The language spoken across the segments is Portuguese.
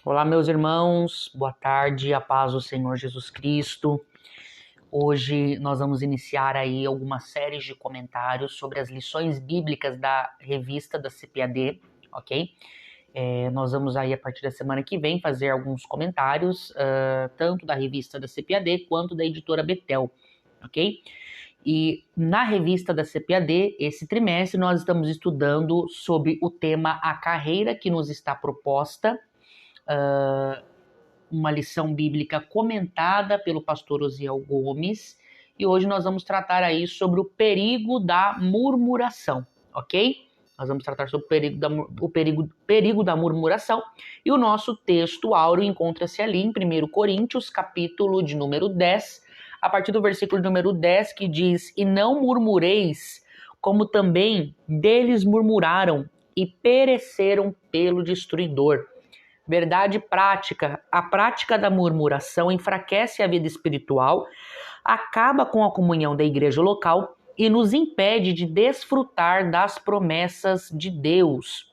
Olá, meus irmãos, boa tarde, a paz do Senhor Jesus Cristo. Hoje nós vamos iniciar aí algumas séries de comentários sobre as lições bíblicas da revista da CPAD, ok? Nós vamos aí, a partir da semana que vem, fazer alguns comentários, tanto da revista da CPAD quanto da editora Betel, ok? E na revista da CPAD, esse trimestre, nós estamos estudando sobre o tema A Carreira que nos está proposta, uma lição bíblica comentada pelo pastor Osiel Gomes, e hoje nós vamos tratar aí sobre o perigo da murmuração, ok? Nós vamos tratar sobre o perigo da murmuração, e o nosso texto áureo encontra-se ali em 1 Coríntios, capítulo de número 10, a partir do versículo de número 10, que diz: "E não murmureis, como também deles murmuraram, e pereceram pelo destruidor." Verdade prática. A prática da murmuração enfraquece a vida espiritual, acaba com a comunhão da igreja local e nos impede de desfrutar das promessas de Deus.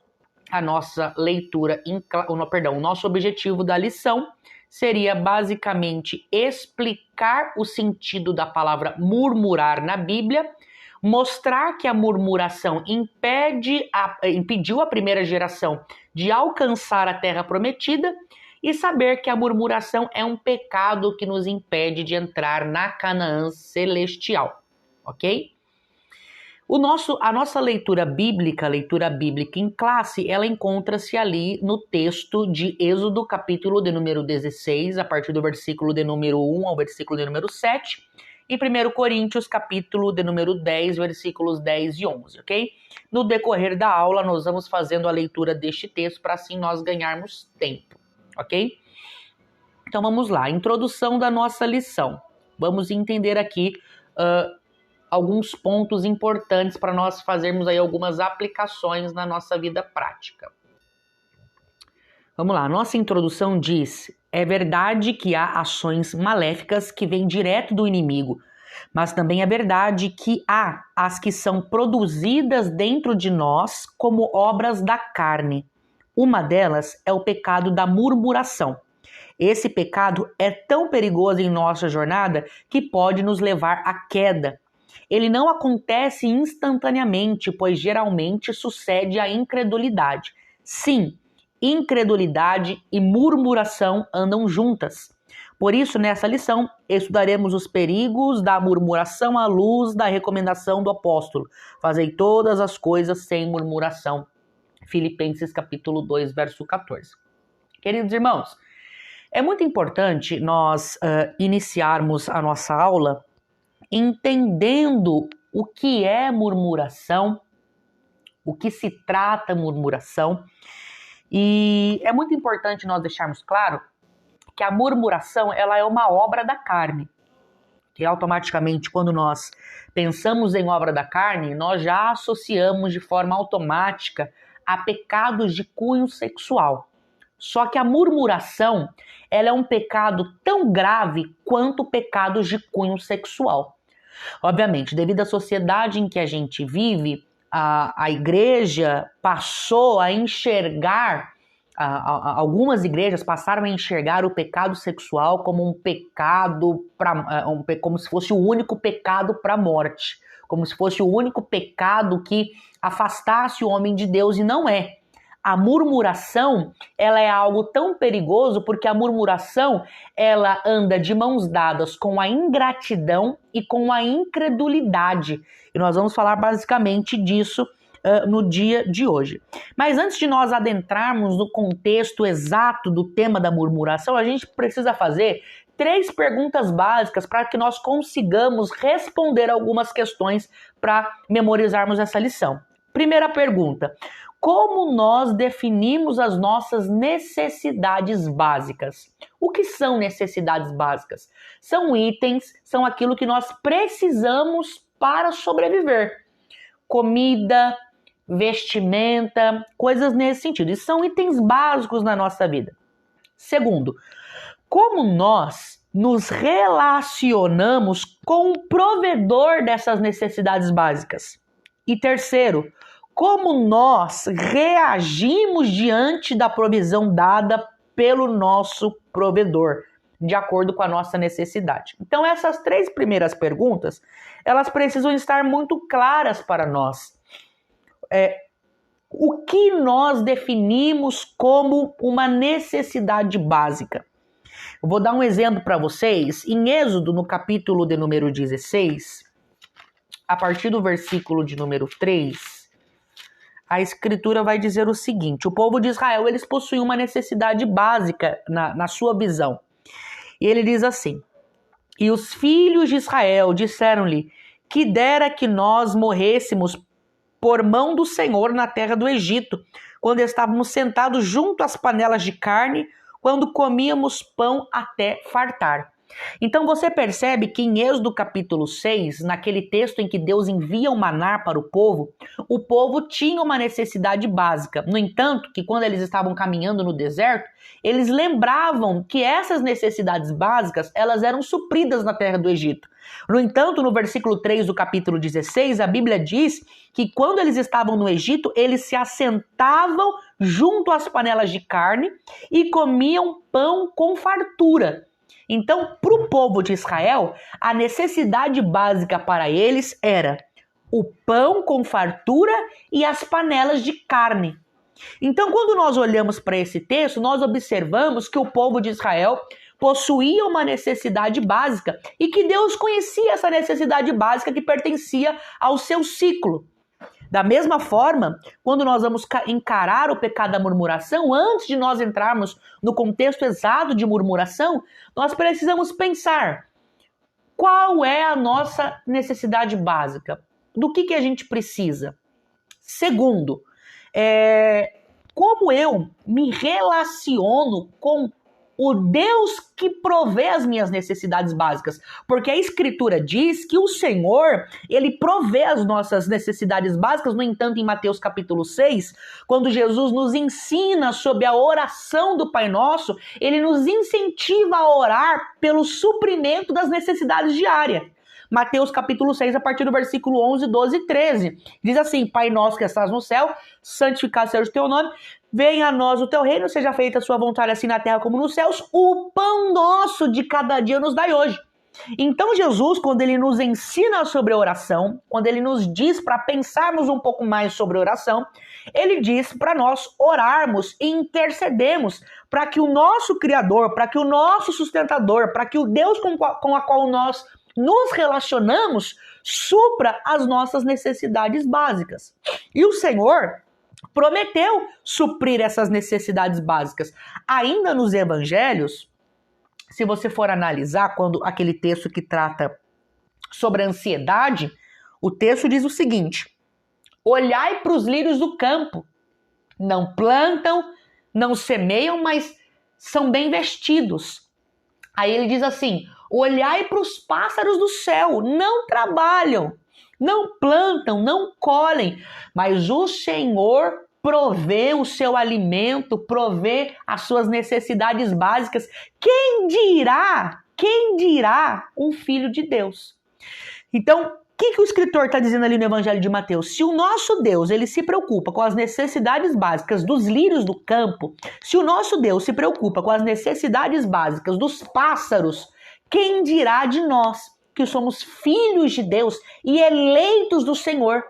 A nossa leitura, o nosso objetivo da lição seria basicamente explicar o sentido da palavra murmurar na Bíblia, mostrar que a murmuração impediu a primeira geração de alcançar a terra prometida e saber que a murmuração é um pecado que nos impede de entrar na Canaã celestial, ok? A nossa leitura bíblica em classe, ela encontra-se ali no texto de Êxodo, capítulo de número 16, a partir do versículo de número 1 ao versículo de número 7, e 1 Coríntios, capítulo de número 10, versículos 10 e 11, ok? No decorrer da aula, nós vamos fazendo a leitura deste texto para assim nós ganharmos tempo, ok? Então vamos lá, introdução da nossa lição. Vamos entender aqui alguns pontos importantes para nós fazermos aí algumas aplicações na nossa vida prática. Vamos lá, nossa introdução diz: é verdade que há ações maléficas que vêm direto do inimigo, mas também é verdade que há as que são produzidas dentro de nós como obras da carne. Uma delas é o pecado da murmuração. Esse pecado é tão perigoso em nossa jornada que pode nos levar à queda. Ele não acontece instantaneamente, pois geralmente sucede a incredulidade. Sim, incredulidade e murmuração andam juntas. Por isso, nessa lição, estudaremos os perigos da murmuração à luz da recomendação do apóstolo: fazei todas as coisas sem murmuração. Filipenses capítulo 2, verso 14. Queridos irmãos, é muito importante nós iniciarmos a nossa aula entendendo o que é murmuração, o que se trata murmuração. E é muito importante nós deixarmos claro que a murmuração, ela é uma obra da carne. E automaticamente, quando nós pensamos em obra da carne, nós já associamos de forma automática a pecados de cunho sexual. Só que a murmuração, ela é um pecado tão grave quanto pecados de cunho sexual. Obviamente, devido à sociedade em que a gente vive, a igreja passou a enxergar, algumas igrejas passaram a enxergar o pecado sexual como um pecado, como se fosse o único pecado para a morte, como se fosse o único pecado que afastasse o homem de Deus, e não é. A murmuração, ela é algo tão perigoso porque a murmuração, ela anda de mãos dadas com a ingratidão e com a incredulidade. E nós vamos falar basicamente disso no dia de hoje. Mas antes de nós adentrarmos no contexto exato do tema da murmuração, a gente precisa fazer 3 perguntas básicas para que nós consigamos responder algumas questões para memorizarmos essa lição. Primeira pergunta: como nós definimos as nossas necessidades básicas? O que são necessidades básicas? São itens, são aquilo que nós precisamos para sobreviver. Comida, vestimenta, coisas nesse sentido. E são itens básicos na nossa vida. Segundo, como nós nos relacionamos com o provedor dessas necessidades básicas? E terceiro, como nós reagimos diante da provisão dada pelo nosso provedor, de acordo com a nossa necessidade. Então essas 3 primeiras perguntas, elas precisam estar muito claras para nós. O que nós definimos como uma necessidade básica? Eu vou dar um exemplo para vocês. Em Êxodo, no capítulo de número 16, a partir do versículo de número 3, a escritura vai dizer o seguinte: o povo de Israel, eles possuem uma necessidade básica na sua visão. E ele diz assim: e os filhos de Israel disseram-lhe, que dera que nós morrêssemos por mão do Senhor na terra do Egito, quando estávamos sentados junto às panelas de carne, quando comíamos pão até fartar. Então você percebe que em Êxodo capítulo 6, naquele texto em que Deus envia o maná para o povo tinha uma necessidade básica. No entanto, que quando eles estavam caminhando no deserto, eles lembravam que essas necessidades básicas, elas eram supridas na terra do Egito. No entanto, no versículo 3 do capítulo 16, a Bíblia diz que quando eles estavam no Egito, eles se assentavam junto às panelas de carne e comiam pão com fartura. Então, para o povo de Israel, a necessidade básica para eles era o pão com fartura e as panelas de carne. Então, quando nós olhamos para esse texto, nós observamos que o povo de Israel possuía uma necessidade básica e que Deus conhecia essa necessidade básica que pertencia ao seu ciclo. Da mesma forma, quando nós vamos encarar o pecado da murmuração, antes de nós entrarmos no contexto exato de murmuração, nós precisamos pensar: qual é a nossa necessidade básica? Do que a gente precisa? Segundo, como eu me relaciono com o Deus que provê as minhas necessidades básicas, porque a Escritura diz que o Senhor, Ele provê as nossas necessidades básicas. No entanto, em Mateus capítulo 6, quando Jesus nos ensina sobre a oração do Pai Nosso, Ele nos incentiva a orar pelo suprimento das necessidades diárias. Mateus capítulo 6, a partir do versículo 11, 12 e 13. Diz assim: Pai nosso que estás no céu, santificado seja o teu nome, venha a nós o teu reino, seja feita a sua vontade assim na terra como nos céus. O pão nosso de cada dia nos dai hoje. Então Jesus, quando ele nos ensina sobre a oração, quando ele nos diz para pensarmos um pouco mais sobre a oração, ele diz para nós orarmos e intercedermos para que o nosso Criador, para que o nosso sustentador, para que o Deus com a qual nós nos relacionamos supra as nossas necessidades básicas. E o Senhor prometeu suprir essas necessidades básicas. Ainda nos evangelhos, se você for analisar quando aquele texto que trata sobre a ansiedade, o texto diz o seguinte: olhai para os lírios do campo, não plantam, não semeiam, mas são bem vestidos. Aí ele diz assim: olhai para os pássaros do céu, não trabalham, não plantam, não colhem, mas o Senhor provê o seu alimento, provê as suas necessidades básicas. Quem dirá um filho de Deus? Então, o que o escritor está dizendo ali no Evangelho de Mateus? Se o nosso Deus, ele se preocupa com as necessidades básicas dos lírios do campo, se o nosso Deus se preocupa com as necessidades básicas dos pássaros, quem dirá de nós, que somos filhos de Deus e eleitos do Senhor?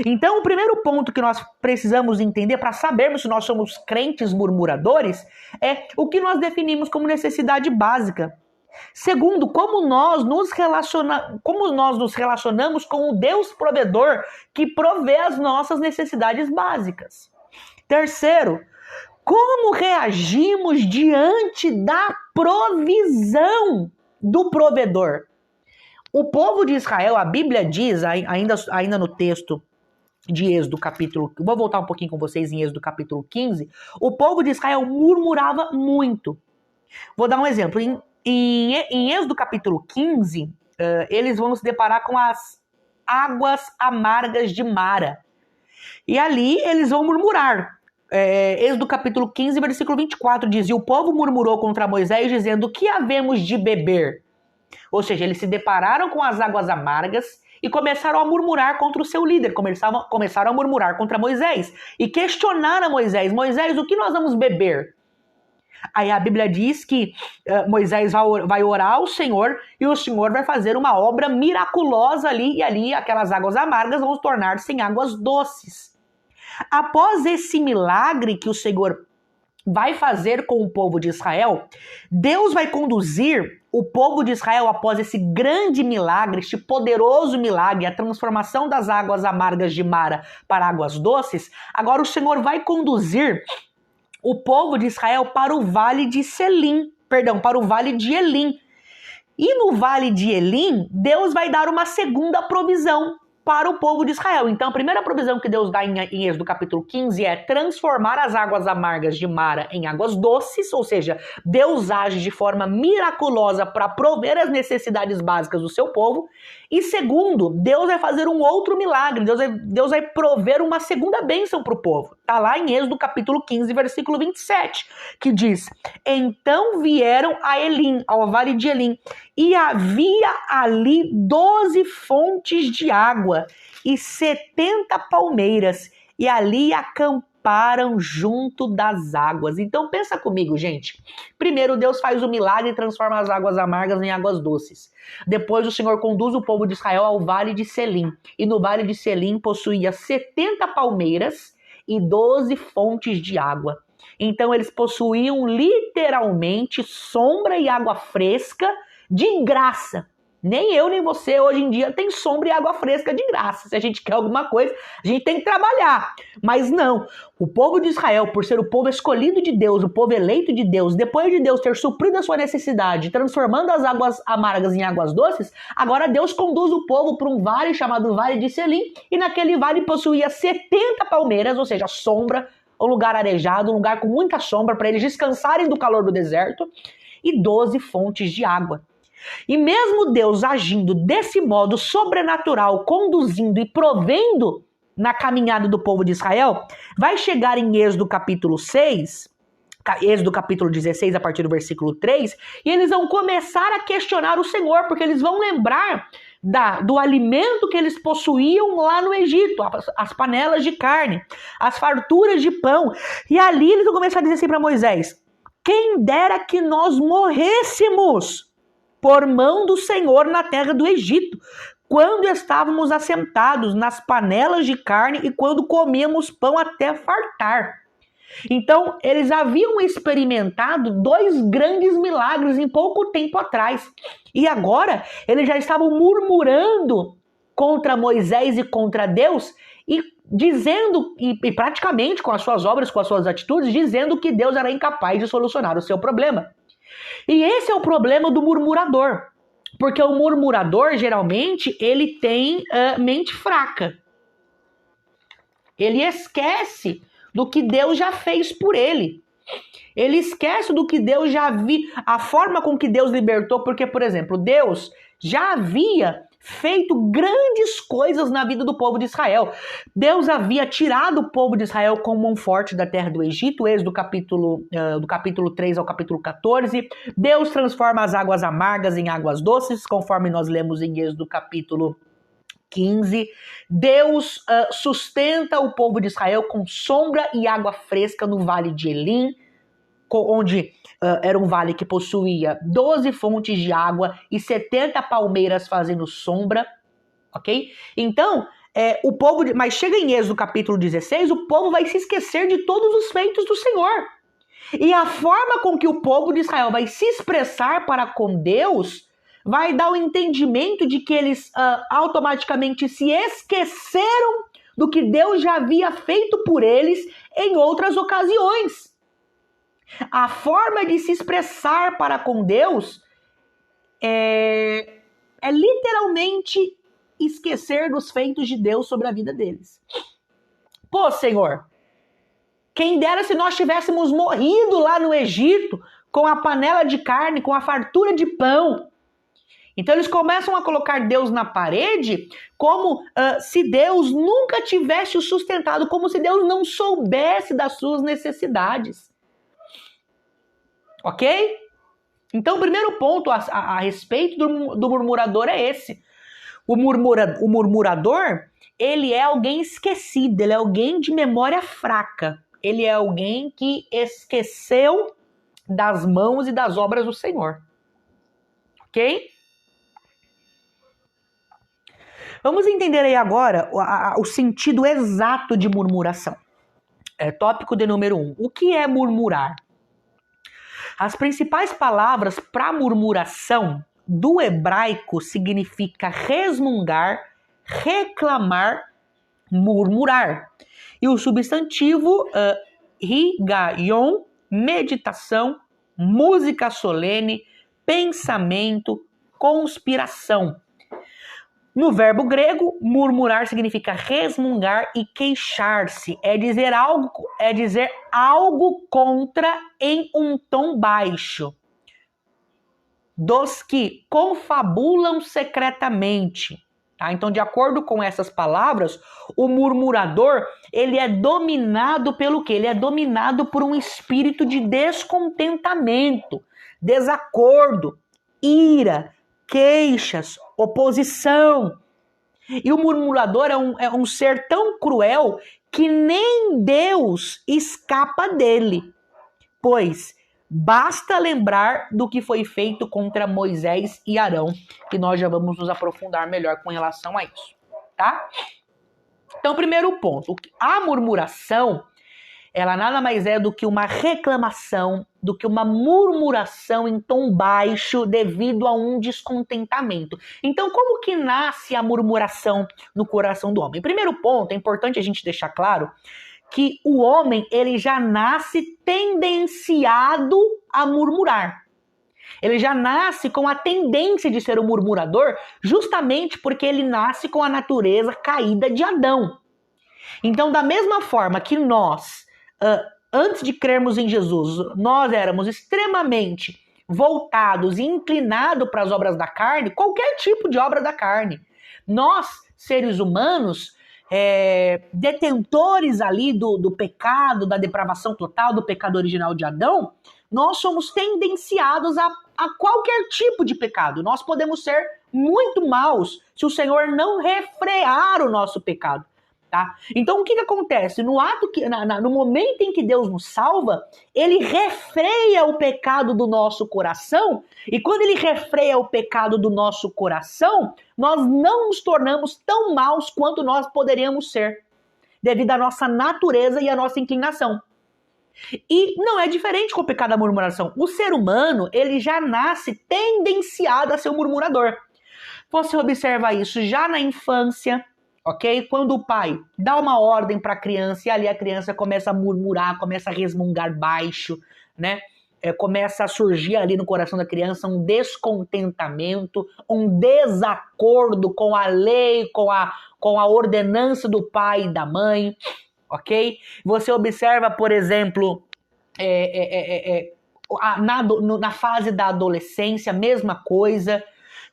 Então, o primeiro ponto que nós precisamos entender para sabermos se nós somos crentes murmuradores é o que nós definimos como necessidade básica. Segundo, como nós nos relacionamos com o Deus provedor que provê as nossas necessidades básicas. Terceiro, como reagimos diante da provisão do provedor? O povo de Israel, a Bíblia diz, ainda no texto de Êxodo capítulo, vou voltar um pouquinho com vocês em Êxodo capítulo 15, o povo de Israel murmurava muito. Vou dar um exemplo. Em Êxodo capítulo 15, eles vão se deparar com as águas amargas de Mara. E ali eles vão murmurar. Êxodo capítulo 15, versículo 24 diz: e o povo murmurou contra Moisés, dizendo: o que havemos de beber? Ou seja, eles se depararam com as águas amargas e começaram a murmurar contra o seu líder, começaram a murmurar contra Moisés e questionaram a Moisés: Moisés, o que nós vamos beber? Aí a Bíblia diz que Moisés vai orar ao Senhor e o Senhor vai fazer uma obra miraculosa ali, e ali aquelas águas amargas vão tornar-se em águas doces. Após esse milagre que o Senhor vai fazer com o povo de Israel, Deus vai conduzir o povo de Israel após esse grande milagre, este poderoso milagre, a transformação das águas amargas de Mara para águas doces. Agora o Senhor vai conduzir o povo de Israel para o vale de para o vale de Elim. E no vale de Elim, Deus vai dar uma segunda provisão para o povo de Israel. Então, a primeira provisão que Deus dá em Êxodo capítulo 15 é transformar as águas amargas de Mara em águas doces, ou seja, Deus age de forma miraculosa para prover as necessidades básicas do seu povo. E segundo, Deus vai fazer um outro milagre, Deus vai prover uma segunda bênção para o povo. Está lá em Êxodo capítulo 15, versículo 27, que diz: então vieram a Elim, ao vale de Elim, e havia ali 12 fontes de água e 70 palmeiras, e ali acamparam junto das águas. Então pensa comigo, gente. Primeiro Deus faz o milagre e transforma as águas amargas em águas doces. Depois o Senhor conduz o povo de Israel ao vale de Selim. E no vale de Selim possuía 70 palmeiras e 12 fontes de água. Então eles possuíam literalmente sombra e água fresca de graça. Nem eu, nem você, hoje em dia, tem sombra e água fresca de graça. Se a gente quer alguma coisa, a gente tem que trabalhar. Mas não, o povo de Israel, por ser o povo escolhido de Deus, o povo eleito de Deus, depois de Deus ter suprido a sua necessidade, transformando as águas amargas em águas doces, agora Deus conduz o povo para um vale chamado Vale de Selim, e naquele vale possuía 70 palmeiras, ou seja, sombra, um lugar arejado, um lugar com muita sombra para eles descansarem do calor do deserto, e 12 fontes de água. E mesmo Deus agindo desse modo sobrenatural, conduzindo e provendo na caminhada do povo de Israel, vai chegar em Êxodo capítulo 6, Êxodo capítulo 16, a partir do versículo 3, e eles vão começar a questionar o Senhor, porque eles vão lembrar do alimento que eles possuíam lá no Egito, as panelas de carne, as farturas de pão. E ali eles vão começar a dizer assim para Moisés: quem dera que nós morrêssemos por mão do Senhor na terra do Egito, quando estávamos assentados nas panelas de carne e quando comíamos pão até fartar. Então, eles haviam experimentado 2 grandes milagres em pouco tempo atrás. E agora, eles já estavam murmurando contra Moisés e contra Deus e dizendo, e praticamente com as suas obras, com as suas atitudes, dizendo que Deus era incapaz de solucionar o seu problema. E esse é o problema do murmurador, porque o murmurador, geralmente, ele tem mente fraca. Ele esquece do que Deus já fez por ele. Ele esquece do que Deus já viu, a forma com que Deus libertou, porque, por exemplo, Deus já havia feito grandes coisas na vida do povo de Israel. Deus havia tirado o povo de Israel com mão forte da terra do Egito, Êxodo do capítulo 3 ao capítulo 14. Deus transforma as águas amargas em águas doces, conforme nós lemos em Êxodo capítulo 15. Deus sustenta o povo de Israel com sombra e água fresca no vale de Elim, onde era um vale que possuía 12 fontes de água e 70 palmeiras fazendo sombra, ok? Então, mas chega em Êxodo capítulo 16, o povo vai se esquecer de todos os feitos do Senhor. E a forma com que o povo de Israel vai se expressar para com Deus vai dar o entendimento de que eles automaticamente se esqueceram do que Deus já havia feito por eles em outras ocasiões. A forma de se expressar para com Deus é literalmente esquecer dos feitos de Deus sobre a vida deles. Pô, Senhor, quem dera se nós tivéssemos morrido lá no Egito com a panela de carne, com a fartura de pão. Então eles começam a colocar Deus na parede como se Deus nunca tivesse o sustentado, como se Deus não soubesse das suas necessidades. Ok? Então o primeiro ponto a respeito do murmurador é esse. O murmurador, ele é alguém esquecido, ele é alguém de memória fraca. Ele é alguém que esqueceu das mãos e das obras do Senhor. Ok? Vamos entender aí agora o sentido exato de murmuração. Tópico de número 1. O que é murmurar? As principais palavras para murmuração do hebraico significa resmungar, reclamar, murmurar. E o substantivo higayon, meditação, música solene, pensamento, conspiração. No verbo grego, murmurar significa resmungar e queixar-se. É dizer algo contra em um tom baixo. Dos que confabulam secretamente. Tá? Então, de acordo com essas palavras, o murmurador, ele é dominado pelo quê? Ele é dominado por um espírito de descontentamento, desacordo, ira, queixas, oposição. E o murmurador é um ser tão cruel que nem Deus escapa dele. Pois basta lembrar do que foi feito contra Moisés e Arão, que nós já vamos nos aprofundar melhor com relação a isso, tá? Então, primeiro ponto, a murmuração, ela nada mais é do que uma reclamação, do que uma murmuração em tom baixo devido a um descontentamento. Então, como que nasce a murmuração no coração do homem? Primeiro ponto, é importante a gente deixar claro que o homem, ele já nasce tendenciado a murmurar. Ele já nasce com a tendência de ser um murmurador, justamente porque ele nasce com a natureza caída de Adão. Então, da mesma forma que nós, antes de crermos em Jesus, nós éramos extremamente voltados e inclinados para as obras da carne, qualquer tipo de obra da carne. Nós, seres humanos, detentores ali do pecado, da depravação total, do pecado original de Adão, nós somos tendenciados a qualquer tipo de pecado. Nós podemos ser muito maus se o Senhor não refrear o nosso pecado. Tá? Então o que acontece? No momento em que Deus nos salva, ele refreia o pecado do nosso coração, e quando ele refreia o pecado do nosso coração, nós não nos tornamos tão maus quanto nós poderíamos ser, devido à nossa natureza e à nossa inclinação. E não é diferente com o pecado da murmuração. O ser humano, ele já nasce tendenciado a ser um murmurador. Você observa isso já na infância, ok? Quando o pai dá uma ordem para a criança e ali a criança começa a murmurar, começa a resmungar baixo, né? Começa a surgir ali no coração da criança um descontentamento, um desacordo com a lei, com a ordenança do pai e da mãe, ok? Você observa, por exemplo, na fase da adolescência, a mesma coisa.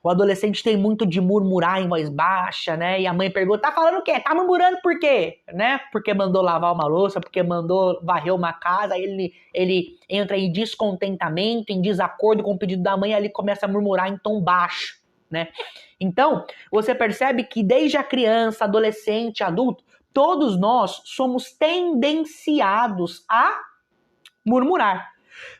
O adolescente tem muito de murmurar em voz baixa, né? E a mãe pergunta, tá falando o quê? Tá murmurando por quê? Né? Porque mandou lavar uma louça, porque mandou varrer uma casa, ele entra em descontentamento, em desacordo com o pedido da mãe, e ali começa a murmurar em tom baixo, né? Então, você percebe que desde a criança, adolescente, adulto, todos nós somos tendenciados a murmurar.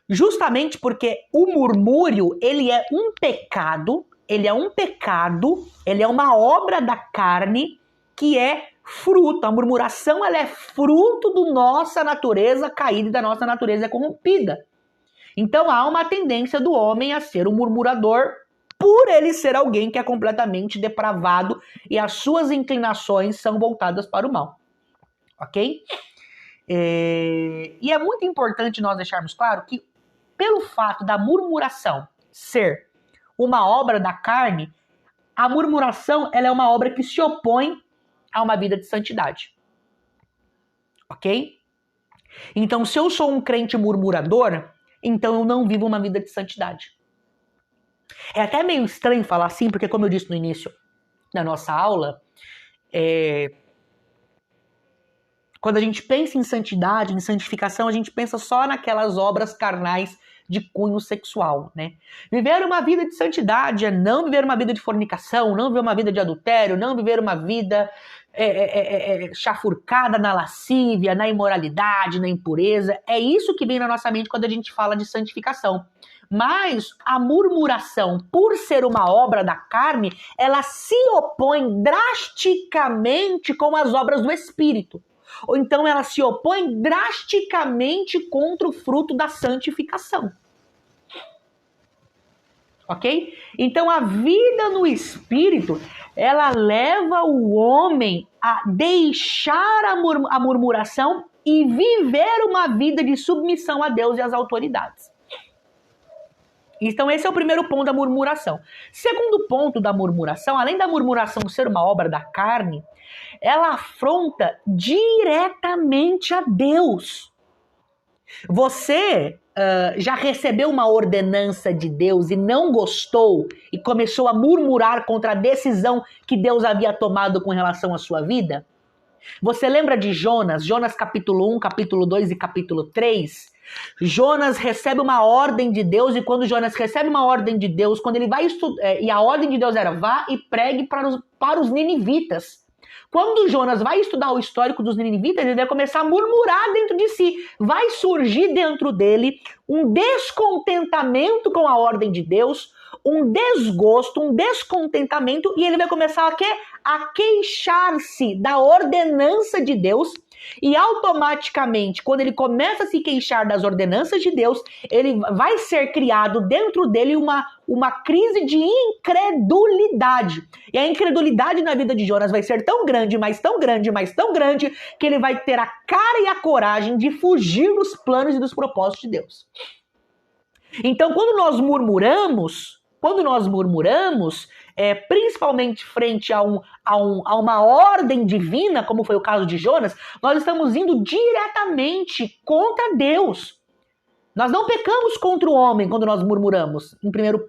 Justamente porque o murmúrio, ele é um pecado, ele é uma obra da carne que é fruto. A murmuração, ela é fruto da nossa natureza caída e da nossa natureza corrompida. Então há uma tendência do homem a ser um murmurador por ele ser alguém que é completamente depravado e as suas inclinações são voltadas para o mal. Ok? E é muito importante nós deixarmos claro que pelo fato da murmuração ser uma obra da carne, a murmuração ela é uma obra que se opõe a uma vida de santidade. Ok? Então, se eu sou um crente murmurador, então eu não vivo uma vida de santidade. É até meio estranho falar assim, porque como eu disse no início da nossa aula, quando a gente pensa em santidade, em santificação, a gente pensa só naquelas obras carnais de cunho sexual, né? Viver uma vida de santidade é não viver uma vida de fornicação, não viver uma vida de adultério, não viver uma vida chafurcada na lascívia, na imoralidade, na impureza. É isso que vem na nossa mente quando a gente fala de santificação. Mas a murmuração, por ser uma obra da carne, ela se opõe drasticamente com as obras do Espírito. Ou então ela se opõe drasticamente contra o fruto da santificação. Ok? Então a vida no Espírito, ela leva o homem a deixar a murmuração e viver uma vida de submissão a Deus e às autoridades. Então esse é o primeiro ponto da murmuração. Segundo ponto da murmuração, além da murmuração ser uma obra da carne, ela afronta diretamente a Deus. Você já recebeu uma ordenança de Deus e não gostou e começou a murmurar contra a decisão que Deus havia tomado com relação à sua vida? Você lembra de Jonas? Jonas capítulo 1, capítulo 2 e capítulo 3? Jonas recebe uma ordem de Deus, e quando Jonas recebe uma ordem de Deus, quando ele vai estudar, e a ordem de Deus era: vá e pregue para os ninivitas. Quando Jonas vai estudar o histórico dos ninivitas, ele vai começar a murmurar dentro de si. Vai surgir dentro dele um descontentamento com a ordem de Deus, um desgosto, um descontentamento, e ele vai começar a quê? A queixar-se da ordenança de Deus. E automaticamente, quando ele começa a se queixar das ordenanças de Deus, ele vai ser criado dentro dele uma crise de incredulidade. E a incredulidade na vida de Jonas vai ser tão grande, mas tão grande, mas tão grande, que ele vai ter a cara e a coragem de fugir dos planos e dos propósitos de Deus. Então, quando nós murmuramos, principalmente frente a uma ordem divina, como foi o caso de Jonas, nós estamos indo diretamente contra Deus. Nós não pecamos contra o homem quando nós murmuramos, em primeiro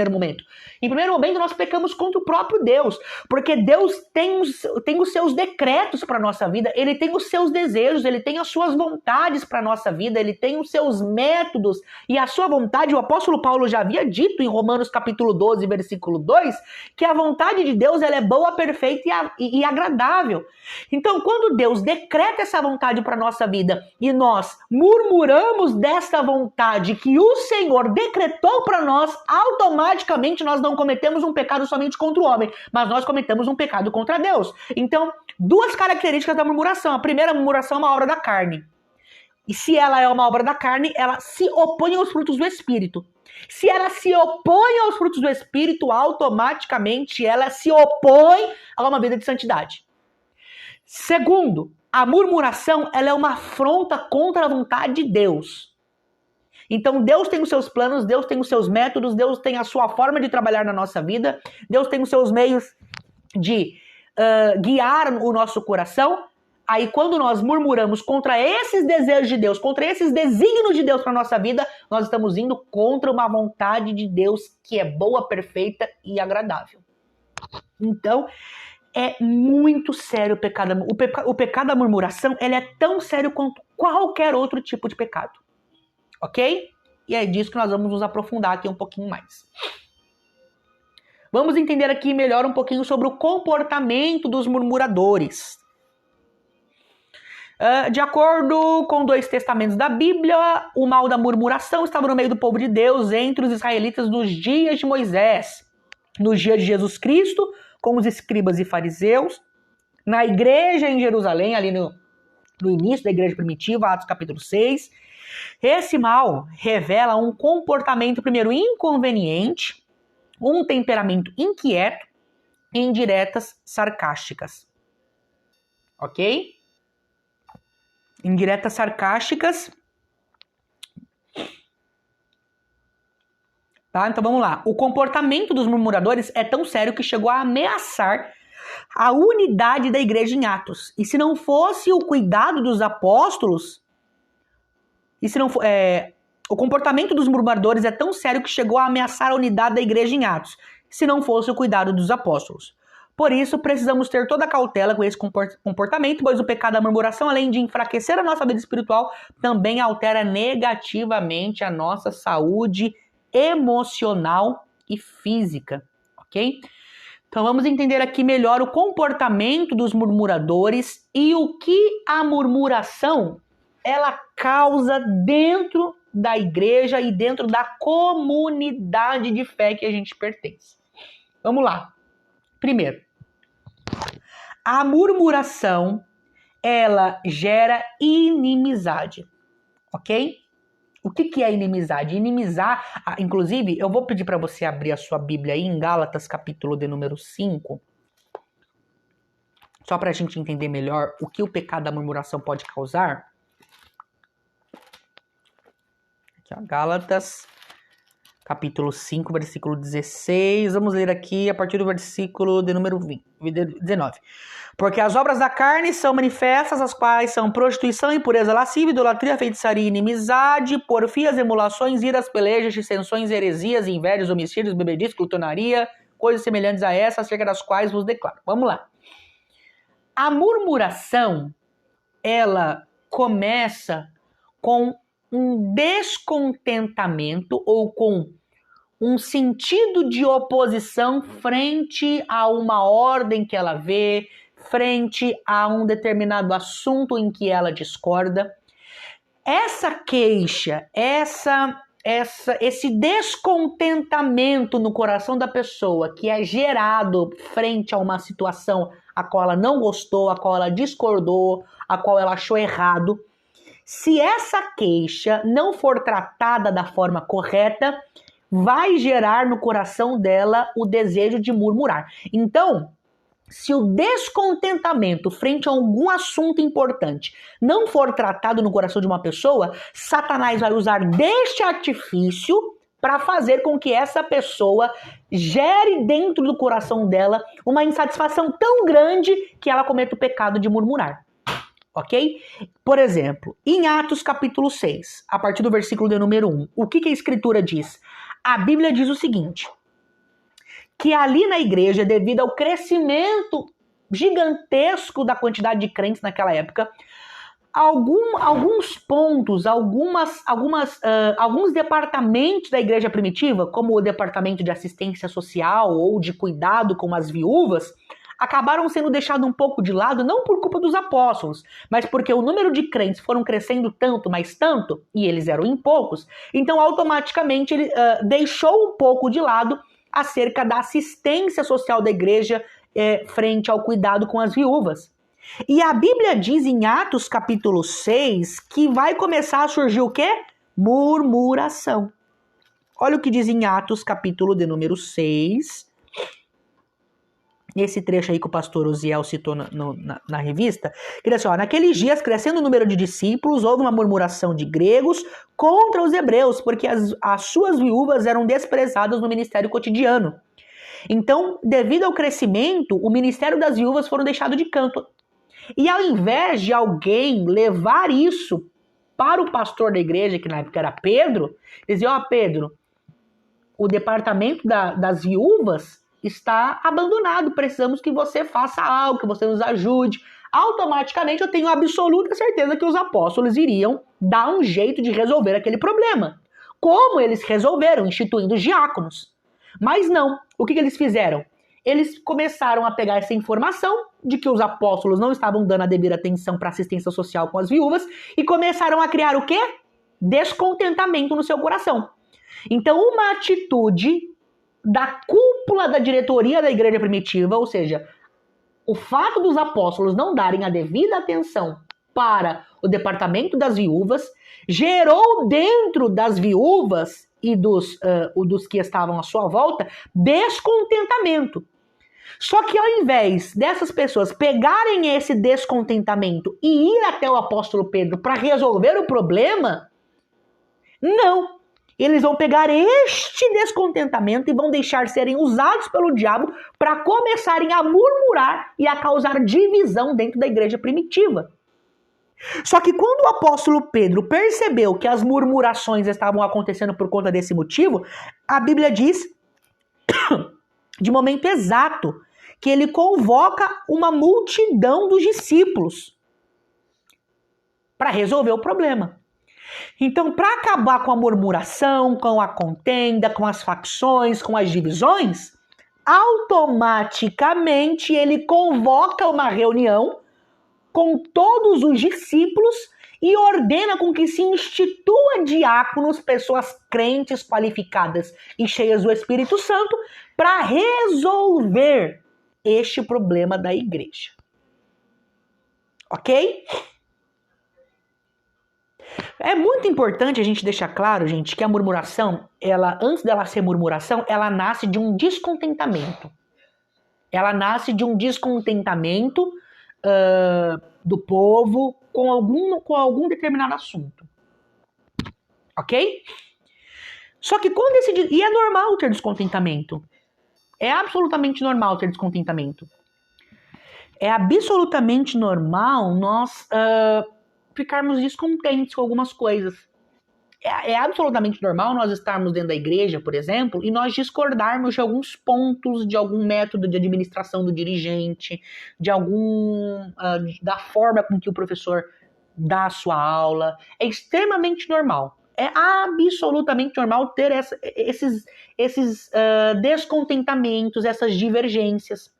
momento. Em primeiro momento, nós pecamos contra o próprio Deus, porque Deus tem os seus decretos para a nossa vida, Ele tem os seus desejos, Ele tem as suas vontades para a nossa vida, Ele tem os seus métodos e a sua vontade. O apóstolo Paulo já havia dito em Romanos capítulo 12, versículo 2, que a vontade de Deus ela é boa, perfeita e agradável. Então, quando Deus decreta essa vontade para a nossa vida e nós murmuramos dessa vontade que o Senhor decretou para nós, automaticamente nós não cometemos um pecado somente contra o homem, mas nós cometemos um pecado contra Deus. Então, duas características da murmuração. A primeira, a murmuração é uma obra da carne. E se ela é uma obra da carne, ela se opõe aos frutos do Espírito. Se ela se opõe aos frutos do Espírito, automaticamente ela se opõe a uma vida de santidade. Segundo, a murmuração ela é uma afronta contra a vontade de Deus. Então Deus tem os seus planos, Deus tem os seus métodos, Deus tem a sua forma de trabalhar na nossa vida, Deus tem os seus meios de guiar o nosso coração. Aí quando nós murmuramos contra esses desejos de Deus, contra esses desígnios de Deus para a nossa vida, nós estamos indo contra uma vontade de Deus que é boa, perfeita e agradável. Então, é muito sério o pecado. O pecado da murmuração ele é tão sério quanto qualquer outro tipo de pecado. Ok? E é disso que nós vamos nos aprofundar aqui um pouquinho mais. Vamos entender aqui melhor um pouquinho sobre o comportamento dos murmuradores. De acordo com 2 testamentos da Bíblia, o mal da murmuração estava no meio do povo de Deus, entre os israelitas nos dias de Moisés, nos dias de Jesus Cristo, com os escribas e fariseus, na igreja em Jerusalém, ali no início da igreja primitiva, Atos capítulo 6. Esse mal revela um comportamento, primeiro, inconveniente, um temperamento inquieto e indiretas sarcásticas. Ok? Indiretas sarcásticas. Tá? Então vamos lá. O comportamento dos murmuradores é tão sério que chegou a ameaçar a unidade da igreja em Atos. E se não fosse o cuidado dos apóstolos, o comportamento dos murmuradores é tão sério que chegou a ameaçar a unidade da igreja em Atos, se não fosse o cuidado dos apóstolos. Por isso, precisamos ter toda a cautela com esse comportamento, pois o pecado da murmuração, além de enfraquecer a nossa vida espiritual, também altera negativamente a nossa saúde emocional e física, ok? Então vamos entender aqui melhor o comportamento dos murmuradores e o que a murmuração ela causa dentro da igreja e dentro da comunidade de fé que a gente pertence. Vamos lá. Primeiro, a murmuração ela gera inimizade, ok? O que é inimizade? Inimizar, inclusive, eu vou pedir para você abrir a sua Bíblia aí em Gálatas, capítulo de número 5, só para a gente entender melhor o que o pecado da murmuração pode causar. Aqui, ó, Gálatas, capítulo 5, versículo 16. Vamos ler aqui a partir do versículo de número 19. Porque as obras da carne são manifestas, as quais são prostituição, impureza, lascívia, idolatria, feitiçaria, inimizade, porfias, emulações, iras, pelejas, dissensões, heresias, invejas, homicídios, bebedice, glutonaria, coisas semelhantes a essas, acerca das quais vos declaro. Vamos lá. A murmuração, ela começa com um descontentamento ou com um sentido de oposição frente a uma ordem que ela vê, frente a um determinado assunto em que ela discorda. Essa queixa, esse descontentamento no coração da pessoa que é gerado frente a uma situação a qual ela não gostou, a qual ela discordou, a qual ela achou errado, se essa queixa não for tratada da forma correta, vai gerar no coração dela o desejo de murmurar. Então, se o descontentamento frente a algum assunto importante não for tratado no coração de uma pessoa, Satanás vai usar deste artifício para fazer com que essa pessoa gere dentro do coração dela uma insatisfação tão grande que ela cometa o pecado de murmurar. Ok? Por exemplo, em Atos capítulo 6, a partir do versículo de número 1, o que a Escritura diz? A Bíblia diz o seguinte, que ali na igreja, devido ao crescimento gigantesco da quantidade de crentes naquela época, alguns pontos, alguns departamentos da igreja primitiva, como o departamento de assistência social ou de cuidado com as viúvas, acabaram sendo deixados um pouco de lado, não por culpa dos apóstolos, mas porque o número de crentes foram crescendo tanto, mais tanto, e eles eram em poucos, então automaticamente ele deixou um pouco de lado acerca da assistência social da igreja frente ao cuidado com as viúvas. E a Bíblia diz em Atos capítulo 6 que vai começar a surgir o quê? Murmuração. Olha o que diz em Atos capítulo de número 6. Esse trecho aí que o pastor Uziel citou na revista, que diz assim, ó, naqueles dias, crescendo o número de discípulos, houve uma murmuração de gregos contra os hebreus, porque as suas viúvas eram desprezadas no ministério cotidiano. Então, devido ao crescimento, o ministério das viúvas foram deixado de canto. E ao invés de alguém levar isso para o pastor da igreja, que na época era Pedro, dizia, ó, Pedro, o departamento das viúvas está abandonado, precisamos que você faça algo, que você nos ajude. Automaticamente eu tenho absoluta certeza que os apóstolos iriam dar um jeito de resolver aquele problema. Como eles resolveram, instituindo os diáconos. Mas não, o que eles fizeram? Eles começaram a pegar essa informação de que os apóstolos não estavam dando a devida atenção para assistência social com as viúvas e começaram a criar o quê? Descontentamento no seu coração. Então uma atitude da cúpula da diretoria da igreja primitiva, ou seja, o fato dos apóstolos não darem a devida atenção para o departamento das viúvas, gerou dentro das viúvas e dos que estavam à sua volta, descontentamento. Só que ao invés dessas pessoas pegarem esse descontentamento e ir até o apóstolo Pedro para resolver o problema, não. Eles vão pegar este descontentamento e vão deixar serem usados pelo diabo para começarem a murmurar e a causar divisão dentro da igreja primitiva. Só que quando o apóstolo Pedro percebeu que as murmurações estavam acontecendo por conta desse motivo, a Bíblia diz, de momento exato, que ele convoca uma multidão dos discípulos para resolver o problema. Então, para acabar com a murmuração, com a contenda, com as facções, com as divisões, automaticamente ele convoca uma reunião com todos os discípulos e ordena com que se institua diáconos, pessoas crentes, qualificadas e cheias do Espírito Santo, para resolver este problema da igreja. Ok? É muito importante a gente deixar claro, gente, que a murmuração, antes dela ser murmuração, ela nasce de um descontentamento. Ela nasce de um descontentamento do povo com algum determinado assunto. Ok? Só que quando e é normal ter descontentamento. É absolutamente normal ter descontentamento. É absolutamente normal nós ficarmos descontentes com algumas coisas. É absolutamente normal nós estarmos dentro da igreja, por exemplo, e nós discordarmos de alguns pontos, de algum método de administração do dirigente, da forma com que o professor dá a sua aula. É extremamente normal. É absolutamente normal ter esses descontentamentos, essas divergências.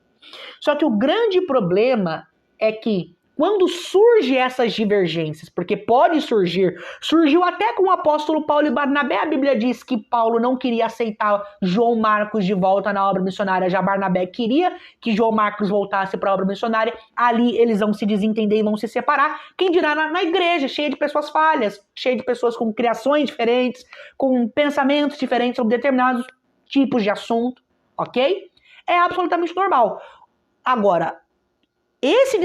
Só que o grande problema é que quando surgem essas divergências, porque pode surgiu até com o apóstolo Paulo e Barnabé, a Bíblia diz que Paulo não queria aceitar João Marcos de volta na obra missionária, já Barnabé queria que João Marcos voltasse para a obra missionária, ali eles vão se desentender e vão se separar, quem dirá na igreja, cheia de pessoas falhas, cheia de pessoas com criações diferentes, com pensamentos diferentes sobre determinados tipos de assunto, ok? É absolutamente normal. Agora, esse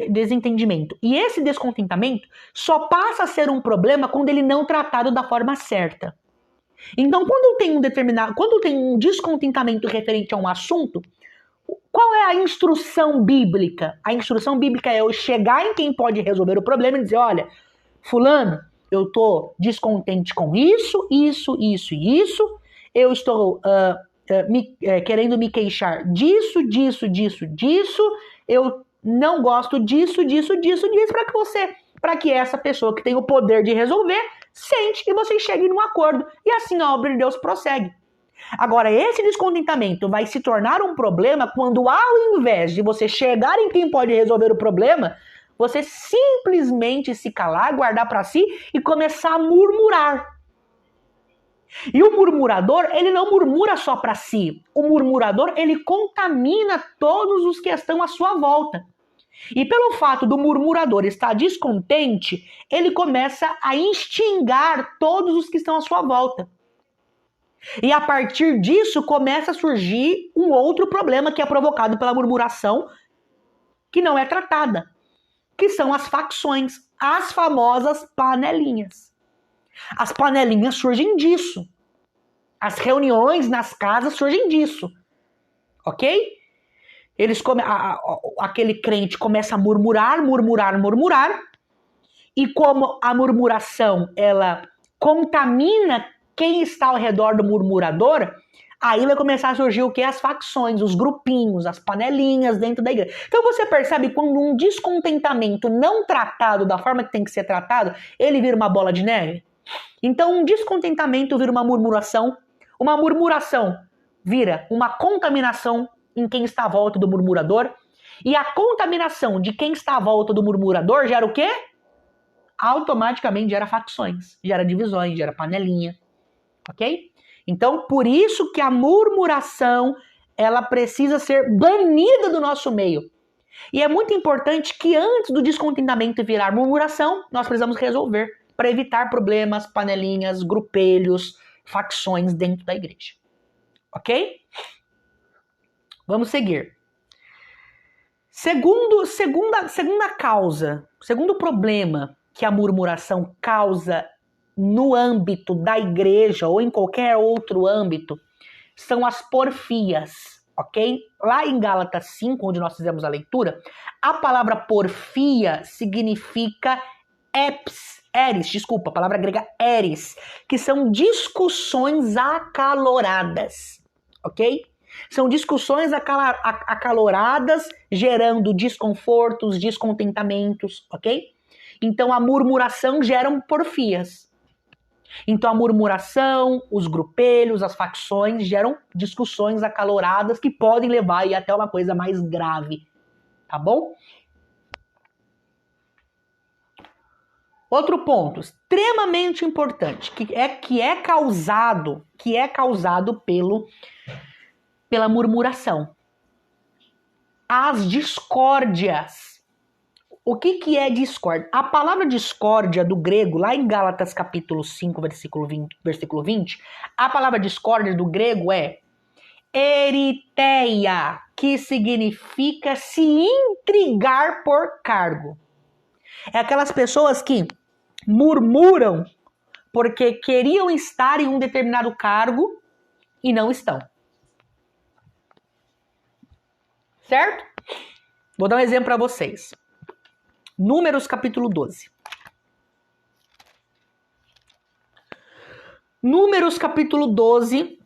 desentendimento e esse descontentamento só passa a ser um problema quando ele não é tratado da forma certa. Então, quando tem um descontentamento referente a um assunto, qual é a instrução bíblica? A instrução bíblica é eu chegar em quem pode resolver o problema e dizer, olha, fulano, eu estou descontente com isso, eu estou querendo me queixar disso, eu não gosto disso, para que essa pessoa que tem o poder de resolver sente e vocês cheguem num acordo. E assim a obra de Deus prossegue. Agora, esse descontentamento vai se tornar um problema quando, ao invés de você chegar em quem pode resolver o problema, você simplesmente se calar, guardar para si e começar a murmurar. E o murmurador, ele não murmura só para si. O murmurador, ele contamina todos os que estão à sua volta. E pelo fato do murmurador estar descontente, ele começa a instigar todos os que estão à sua volta. E a partir disso, começa a surgir um outro problema que é provocado pela murmuração, que não é tratada, que são as facções, as famosas panelinhas. As panelinhas surgem disso. As reuniões nas casas surgem disso. Ok? Aquele crente começa a murmurar. E como a murmuração, ela contamina quem está ao redor do murmurador, aí vai começar a surgir o que? As facções, os grupinhos, as panelinhas dentro da igreja. Então você percebe quando um descontentamento não tratado da forma que tem que ser tratado, ele vira uma bola de neve? Então, um descontentamento vira uma murmuração vira uma contaminação em quem está à volta do murmurador, e a contaminação de quem está à volta do murmurador gera o quê? Automaticamente gera facções, gera divisões, gera panelinha, ok? Então, por isso que a murmuração, ela precisa ser banida do nosso meio. E é muito importante que antes do descontentamento virar murmuração, nós precisamos resolver, para evitar problemas, panelinhas, grupelhos, facções dentro da igreja. Ok? Vamos seguir. Segunda causa, segundo problema que a murmuração causa no âmbito da igreja ou em qualquer outro âmbito, são as porfias, ok? Lá em Gálatas 5, onde nós fizemos a leitura, a palavra porfia significa a palavra grega eris, que são discussões acaloradas, ok? São discussões acaloradas, gerando desconfortos, descontentamentos, ok? Então a murmuração gera porfias. Então a murmuração, os grupelhos, as facções geram discussões acaloradas que podem levar aí até uma coisa mais grave, tá bom? Outro ponto extremamente importante, que é causado pela murmuração. As discórdias. O que é discórdia? A palavra discórdia do grego, lá em Gálatas capítulo 5, versículo 20, a palavra discórdia do grego é eriteia, que significa se intrigar por cargo. É aquelas pessoas que murmuram porque queriam estar em um determinado cargo e não estão. Certo? Vou dar um exemplo para vocês. Números capítulo 12. Números capítulo 12,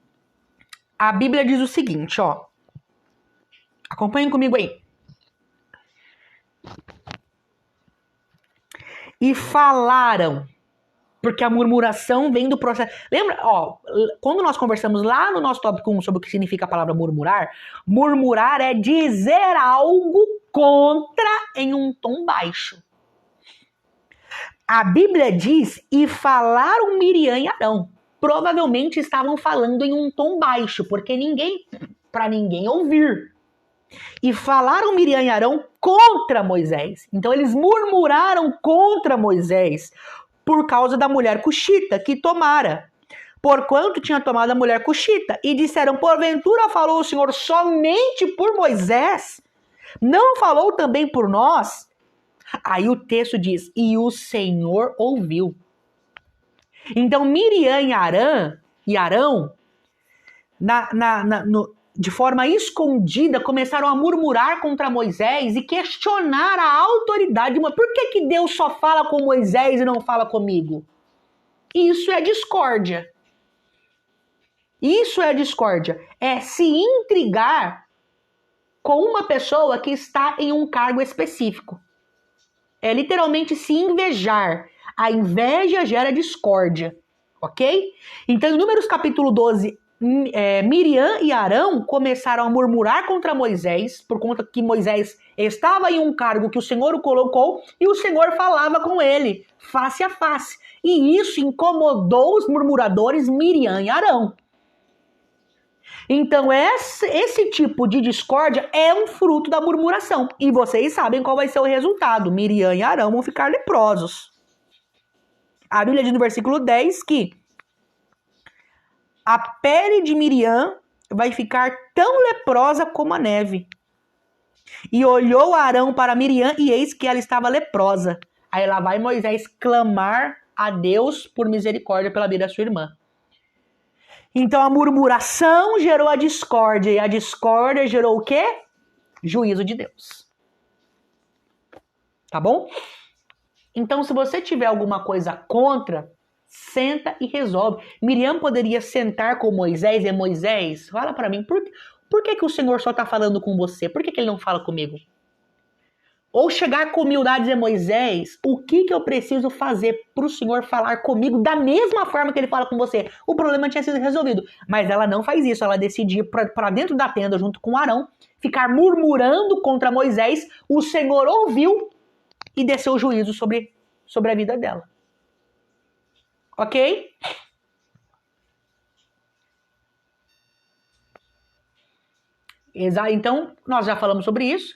a Bíblia diz o seguinte, ó. Acompanhem comigo aí. E falaram, porque a murmuração vem do processo. Lembra, ó, quando nós conversamos lá no nosso tópico 1 sobre o que significa a palavra murmurar, murmurar é dizer algo contra em um tom baixo. A Bíblia diz, e falaram Miriam e Arão. Provavelmente estavam falando em um tom baixo, porque para ninguém ouvir. E falaram Miriam e Arão contra Moisés. Então eles murmuraram contra Moisés por causa da mulher cuxita que tomara. Porquanto tinha tomado a mulher cuxita. E disseram, porventura falou o Senhor somente por Moisés? Não falou também por nós? Aí o texto diz, e o Senhor ouviu. Então Miriam e Arão, de forma escondida, começaram a murmurar contra Moisés e questionar a autoridade. Por que Deus só fala com Moisés e não fala comigo? Isso é discórdia. Isso é discórdia. É se intrigar com uma pessoa que está em um cargo específico. É literalmente se invejar. A inveja gera discórdia, ok? Então, em Números capítulo 12, Miriam e Arão começaram a murmurar contra Moisés, por conta que Moisés estava em um cargo que o Senhor o colocou, e o Senhor falava com ele, face a face. E isso incomodou os murmuradores Miriam e Arão. Então, esse tipo de discórdia é um fruto da murmuração. E vocês sabem qual vai ser o resultado. Miriam e Arão vão ficar leprosos. A Bíblia diz no versículo 10 que a pele de Miriam vai ficar tão leprosa como a neve. E olhou Arão para Miriam e eis que ela estava leprosa. Aí lá vai Moisés clamar a Deus por misericórdia pela vida da sua irmã. Então a murmuração gerou a discórdia. E a discórdia gerou o quê? Juízo de Deus. Tá bom? Então, se você tiver alguma coisa contra, senta e resolve. Miriam poderia sentar com Moisés e Moisés, fala para mim, por que o Senhor só está falando com você? Por que ele não fala comigo? Ou chegar com humildade e dizer, Moisés, o que eu preciso fazer para o Senhor falar comigo da mesma forma que ele fala com você? O problema tinha sido resolvido. Mas ela não faz isso, ela decide ir para dentro da tenda junto com Arão, ficar murmurando contra Moisés, o Senhor ouviu e desceu o juízo sobre a vida dela. Ok? Então, nós já falamos sobre isso.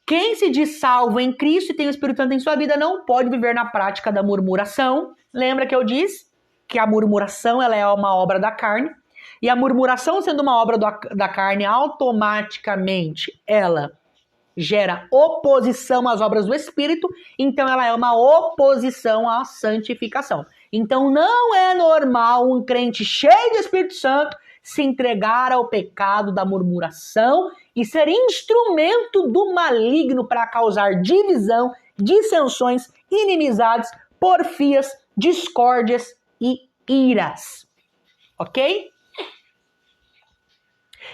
Quem se diz salvo em Cristo e tem o Espírito Santo em sua vida não pode viver na prática da murmuração. Lembra que eu disse que a murmuração ela é uma obra da carne. E a murmuração sendo uma obra da carne, automaticamente ela gera oposição às obras do Espírito, então ela é uma oposição à santificação. Então não é normal um crente cheio de Espírito Santo se entregar ao pecado da murmuração e ser instrumento do maligno para causar divisão, dissensões, inimizades, porfias, discórdias e iras. Ok?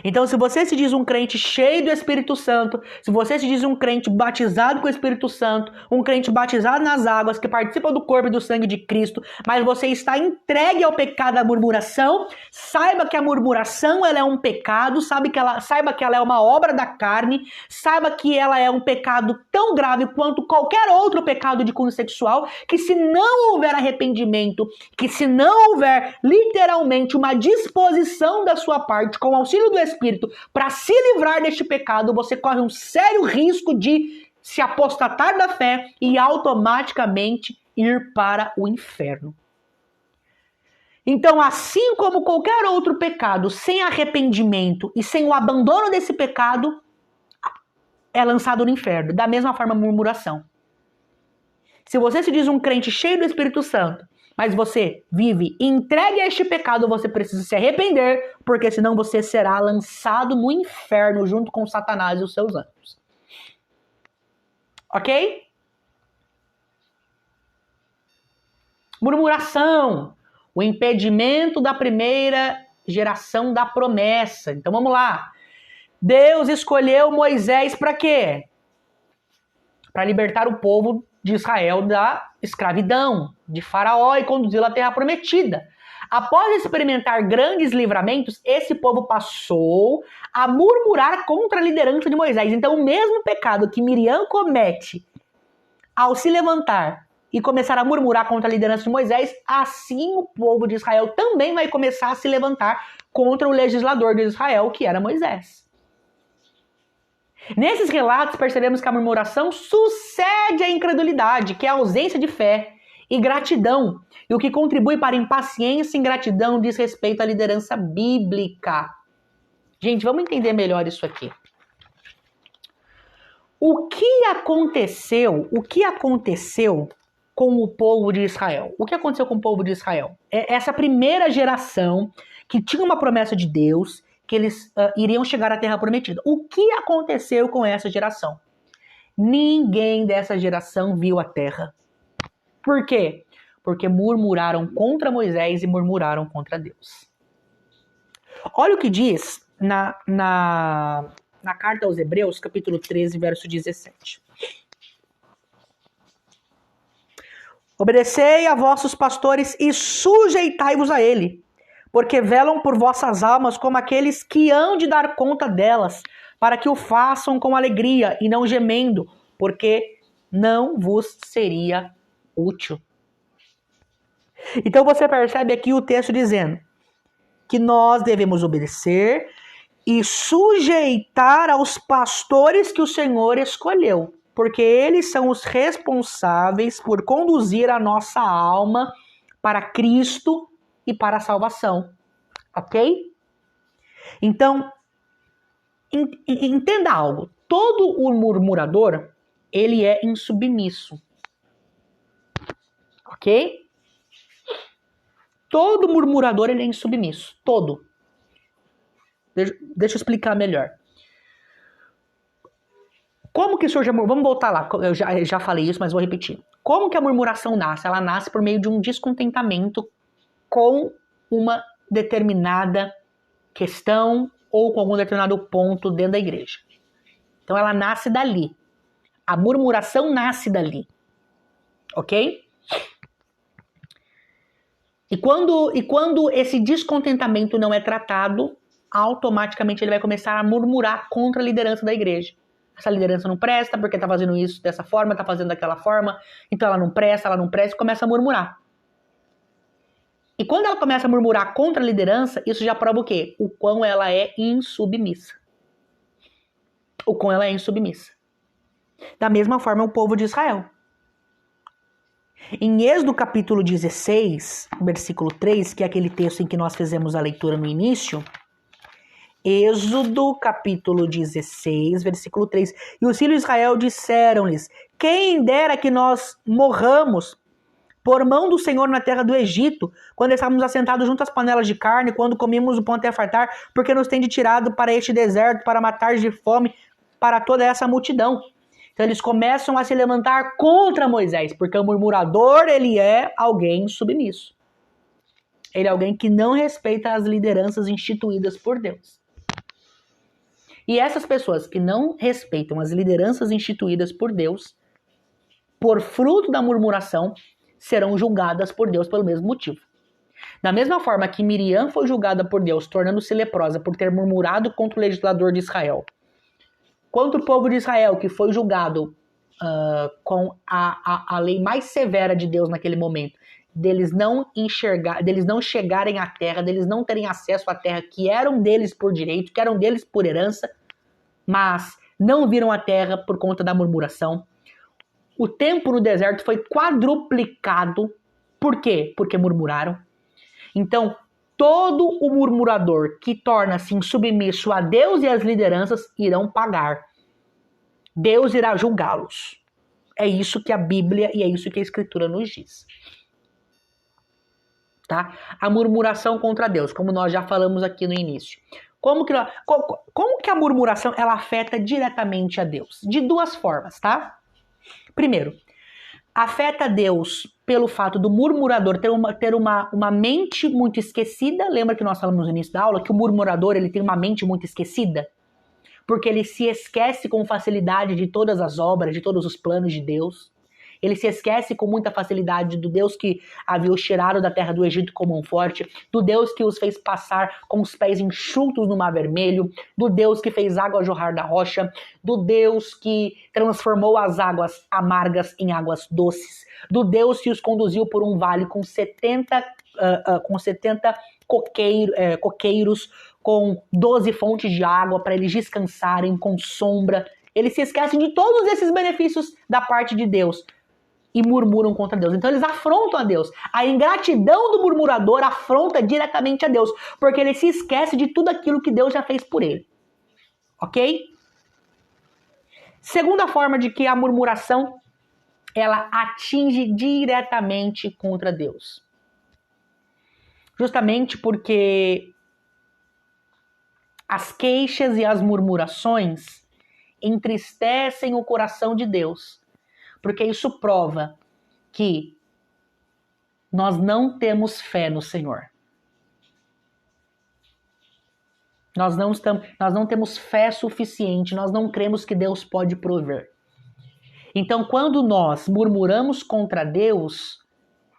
Então, se você se diz um crente cheio do Espírito Santo, se você se diz um crente batizado com o Espírito Santo, um crente batizado nas águas, que participa do corpo e do sangue de Cristo, mas você está entregue ao pecado da murmuração, saiba que a murmuração ela é um pecado, saiba que ela é uma obra da carne, saiba que ela é um pecado tão grave quanto qualquer outro pecado de cunho sexual, que se não houver arrependimento, que se não houver literalmente uma disposição da sua parte, com o auxílio do Espírito, para se livrar deste pecado, você corre um sério risco de se apostatar da fé e automaticamente ir para o inferno. Então, assim como qualquer outro pecado, sem arrependimento e sem o abandono desse pecado, é lançado no inferno. Da mesma forma, a murmuração. Se você se diz um crente cheio do Espírito Santo, mas você vive entregue a este pecado, você precisa se arrepender, porque senão você será lançado no inferno junto com Satanás e os seus anjos. Ok? Murmuração, o impedimento da primeira geração da promessa. Então vamos lá. Deus escolheu Moisés para quê? Para libertar o povo de Israel da escravidão de Faraó e conduzi-lo à terra prometida. Após experimentar grandes livramentos, esse povo passou a murmurar contra a liderança de Moisés. Então, o mesmo pecado que Miriam comete ao se levantar e começar a murmurar contra a liderança de Moisés, assim o povo de Israel também vai começar a se levantar contra o legislador de Israel, que era Moisés. Nesses relatos, percebemos que a murmuração sucede à incredulidade, que é a ausência de fé e gratidão. E o que contribui para impaciência e ingratidão diz respeito à liderança bíblica. Gente, vamos entender melhor isso aqui. O que aconteceu com o povo de Israel? O que aconteceu com o povo de Israel? Essa primeira geração que tinha uma promessa de Deus, que eles iriam chegar à Terra Prometida. O que aconteceu com essa geração? Ninguém dessa geração viu a terra. Por quê? Porque murmuraram contra Moisés e murmuraram contra Deus. Olha o que diz na carta aos Hebreus, capítulo 13, verso 17. Obedecei a vossos pastores e sujeitai-vos a ele, porque velam por vossas almas como aqueles que hão de dar conta delas, para que o façam com alegria e não gemendo, porque não vos seria útil. Então você percebe aqui o texto dizendo que nós devemos obedecer e sujeitar aos pastores que o Senhor escolheu, porque eles são os responsáveis por conduzir a nossa alma para Cristo e para a salvação, ok? Então, entenda algo. Todo o murmurador, ele é insubmisso, ok? Todo murmurador, ele é insubmisso, todo. Deixa eu explicar melhor. Como que surge a murmuração? Vamos voltar lá, eu já falei isso, mas vou repetir. Como que a murmuração nasce? Ela nasce por meio de um descontentamento com uma determinada questão ou com algum determinado ponto dentro da igreja. Então ela nasce dali. A murmuração nasce dali. Ok? E quando esse descontentamento não é tratado, automaticamente ele vai começar a murmurar contra a liderança da igreja. Essa liderança não presta porque está fazendo isso dessa forma, está fazendo daquela forma, então ela não presta, e começa a murmurar. E quando ela começa a murmurar contra a liderança, isso já prova o quê? O quão ela é insubmissa. O quão ela é insubmissa. Da mesma forma, o povo de Israel. Em Êxodo capítulo 16, versículo 3, que é aquele texto em que nós fizemos a leitura no início, Êxodo capítulo 16, versículo 3, e os filhos de Israel disseram-lhes, quem dera que nós morramos por mão do Senhor na terra do Egito, quando estávamos assentados junto às panelas de carne, quando comíamos o pão até fartar, porque nos tem tirado para este deserto, para matar de fome, para toda essa multidão. Então eles começam a se levantar contra Moisés, porque o murmurador, ele é alguém submisso. Ele é alguém que não respeita as lideranças instituídas por Deus. E essas pessoas que não respeitam as lideranças instituídas por Deus, por fruto da murmuração, serão julgadas por Deus pelo mesmo motivo. Da mesma forma que Miriam foi julgada por Deus, tornando-se leprosa por ter murmurado contra o legislador de Israel, quanto o povo de Israel, que foi julgado com a lei mais severa de Deus naquele momento, deles não chegarem à terra, deles não terem acesso à terra que eram deles por direito, que eram deles por herança, mas não viram a terra por conta da murmuração. O tempo no deserto foi quadruplicado. Por quê? Porque murmuraram. Então, todo o murmurador que torna-se insubmisso a Deus e às lideranças irão pagar. Deus irá julgá-los. É isso que a Bíblia e é isso que a Escritura nos diz. Tá? A murmuração contra Deus, como nós já falamos aqui no início. Como que a murmuração ela afeta diretamente a Deus? De duas formas, tá? Primeiro, afeta Deus pelo fato do murmurador ter uma mente muito esquecida. Lembra que nós falamos no início da aula que o murmurador ele tem uma mente muito esquecida? Porque ele se esquece com facilidade de todas as obras, de todos os planos de Deus. Ele se esquece com muita facilidade do Deus que havia os tirado da terra do Egito com mão forte, do Deus que os fez passar com os pés enxutos no Mar Vermelho, do Deus que fez água jorrar da rocha, do Deus que transformou as águas amargas em águas doces, do Deus que os conduziu por um vale com 70 coqueiros, com 12 fontes de água para eles descansarem, com sombra. Eles se esquecem de todos esses benefícios da parte de Deus e murmuram contra Deus. Então eles afrontam a Deus. A ingratidão do murmurador afronta diretamente a Deus, porque ele se esquece de tudo aquilo que Deus já fez por ele. Ok? Segunda forma de que a murmuração ela atinge diretamente contra Deus. Justamente porque as queixas e as murmurações entristecem o coração de Deus, porque isso prova que nós não temos fé no Senhor. Nós não temos fé suficiente, nós não cremos que Deus pode prover. Então, quando nós murmuramos contra Deus,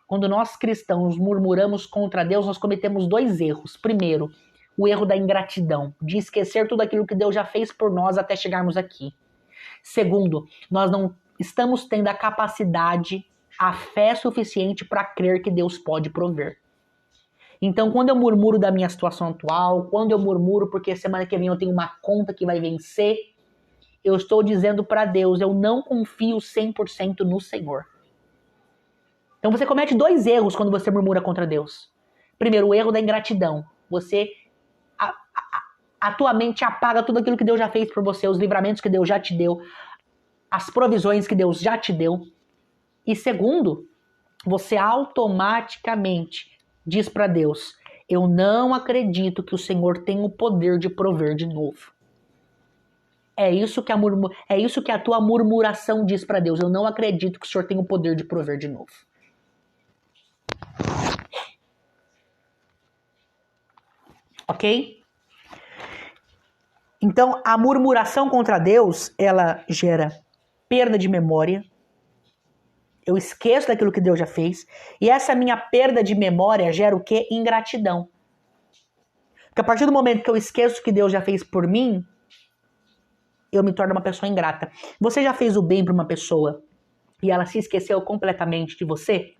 quando nós cristãos murmuramos contra Deus, nós cometemos dois erros. Primeiro, o erro da ingratidão, de esquecer tudo aquilo que Deus já fez por nós até chegarmos aqui. Segundo, nós não estamos tendo a capacidade, a fé suficiente para crer que Deus pode prover. Então, quando eu murmuro da minha situação atual, quando eu murmuro porque semana que vem eu tenho uma conta que vai vencer, eu estou dizendo para Deus, eu não confio 100% no Senhor. Então você comete dois erros quando você murmura contra Deus. Primeiro, o erro da ingratidão. A tua mente apaga tudo aquilo que Deus já fez por você, os livramentos que Deus já te deu, as provisões que Deus já te deu. E segundo, você automaticamente diz para Deus, eu não acredito que o Senhor tem o poder de prover de novo. É isso que a tua murmuração diz para Deus, eu não acredito que o Senhor tem o poder de prover de novo. Ok? Então, a murmuração contra Deus, ela gera perda de memória. Eu esqueço daquilo que Deus já fez. E essa minha perda de memória gera o quê? Ingratidão. Porque a partir do momento que eu esqueço o que Deus já fez por mim, eu me torno uma pessoa ingrata. Você já fez o bem para uma pessoa e ela se esqueceu completamente de você?